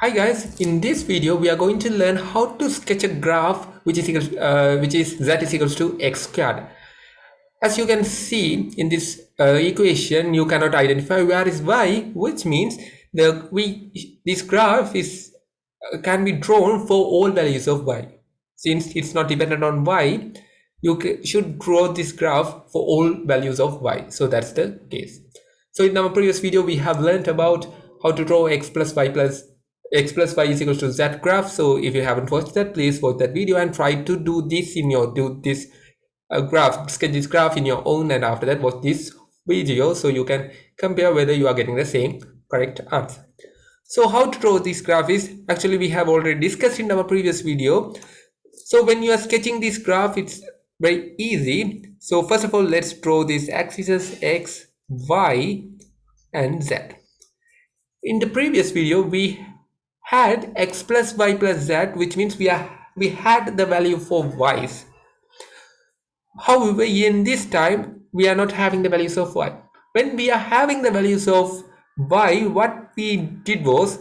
Hi guys, in this video we are going to learn how to sketch a graph which is z is equals to x squared. As you can see in this equation, you cannot identify where is y, which means this graph is can be drawn for all values of y. Since it's not dependent on y, you should draw this graph for all values of y. So that's the case. So in our previous video, we have learned about how to draw x plus y is equals to z graph. So if you haven't watched that, please watch that video and try to do this sketch this graph in your own, and after that watch this video so you can compare whether you are getting the same correct answer. So how to draw this graph is actually we have already discussed in our previous video. So when you are sketching this graph, it's very easy. So first of all, let's draw these axes x, y, and z. In the previous video, we had x plus y plus z, which means we had the value for y's. However, in this time, we are not having the values of y. When we are having the values of y, what we did was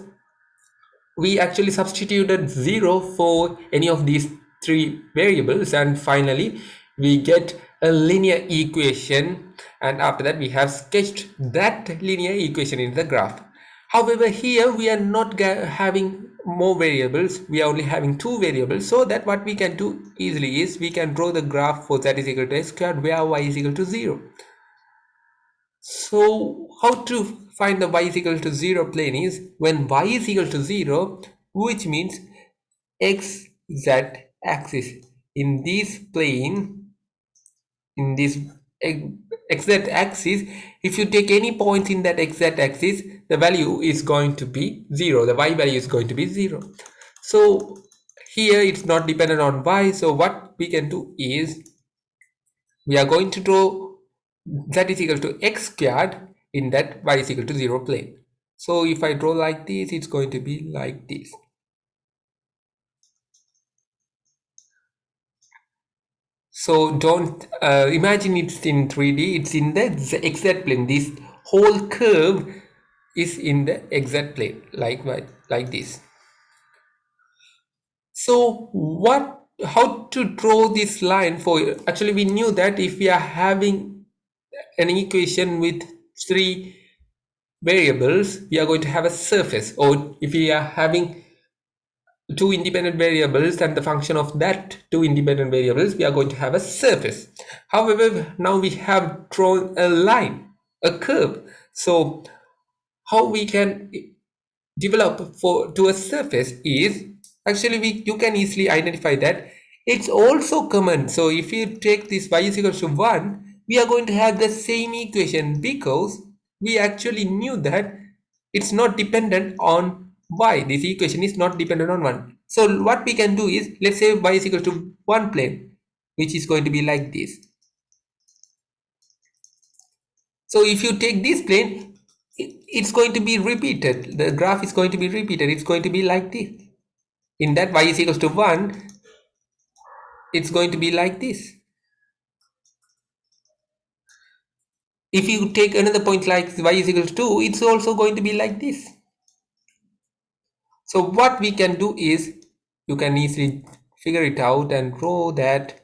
we actually substituted 0 for any of these three variables, and finally we get a linear equation, and after that we have sketched that linear equation in the graph. However, here we are not having more variables, we are only having two variables, so that what we can do easily is we can draw the graph for z is equal to x squared where y is equal to 0. So how to find the y is equal to 0 plane is when y is equal to 0, which means x z axis in this plane, in this xz axis, if you take any point in that xz axis, the value is going to be 0, the y value is going to be 0. So here it's not dependent on y, so what we can do is we are going to draw z is equal to x squared in that y is equal to 0 plane. So if I draw like this, it's going to be like this. So don't imagine it's in 3D, it's in the xz plane. This whole curve is in the xz plane, like this. So how to draw this line for, actually we knew that if we are having an equation with three variables, we are going to have a surface, or if we are having two independent variables and the function of that two independent variables, we are going to have a surface. However, now we have drawn a line, a curve. So how we can develop to a surface is actually you can easily identify that it's also common. So if you take this y is equal to 1, we are going to have the same equation because we actually knew that it's not dependent on y. This equation is not dependent on 1. So what we can do is, let's say y is equal to 1 plane, which is going to be like this. So if you take this plane, it's going to be repeated. The graph is going to be repeated. It's going to be like this. In that y is equals to 1, it's going to be like this. If you take another point like y is equal to 2, it's also going to be like this. So what we can do is, you can easily figure it out and draw that.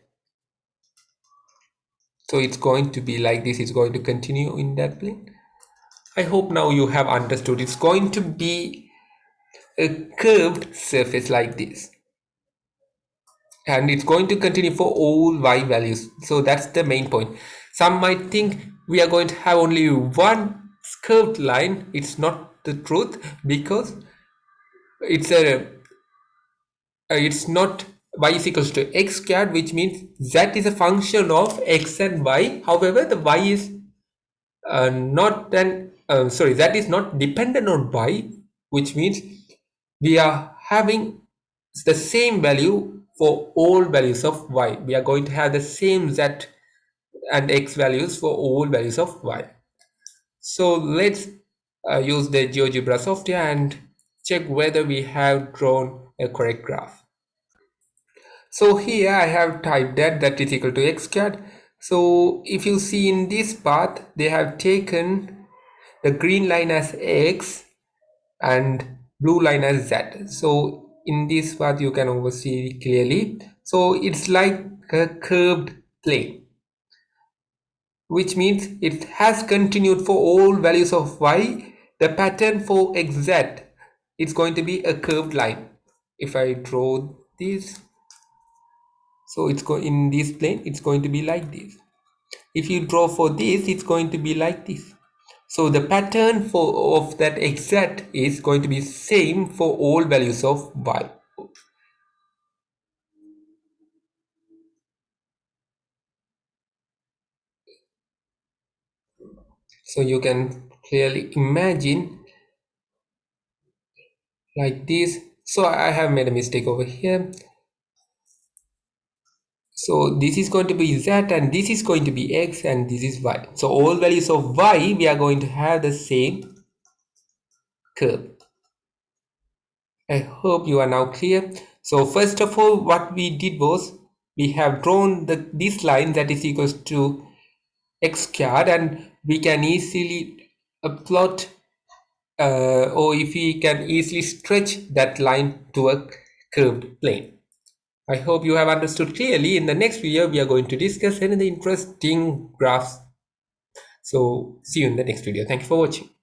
So it's going to be like this. It's going to continue in that plane. I hope now you have understood. It's going to be a curved surface like this, and it's going to continue for all y values. So that's the main point. Some might think we are going to have only one curved line. It's not the truth, because it's not y is equals to x squared, which means z is a function of x and y. However, the y is not an that is not dependent on y, which means we are having the same value for all values of y. We are going to have the same z and x values for all values of y. So let's use the GeoGebra software and check whether we have drawn a correct graph. So here I have typed that is equal to x squared. So if you see in this path, they have taken the green line as x and blue line as z. So in this part you can oversee clearly. So it's like a curved plane, which means it has continued for all values of y. The pattern for xz, it's going to be a curved line. If I draw this, so it's going in this plane, it's going to be like this. If you draw for this, it's going to be like this. So the pattern for of that xz is going to be same for all values of y. So you can clearly imagine like this. So I have made a mistake over here. So this is going to be z and this is going to be x and this is y. So all values of y, we are going to have the same curve. I hope you are now clear. So first of all, what we did was we have drawn this line that is equals to x squared, and we can easily plot or if we can easily stretch that line to a curved plane. I hope you have understood clearly. In the next video, we are going to discuss another interesting graphs. So see you in the next video. Thank you for watching.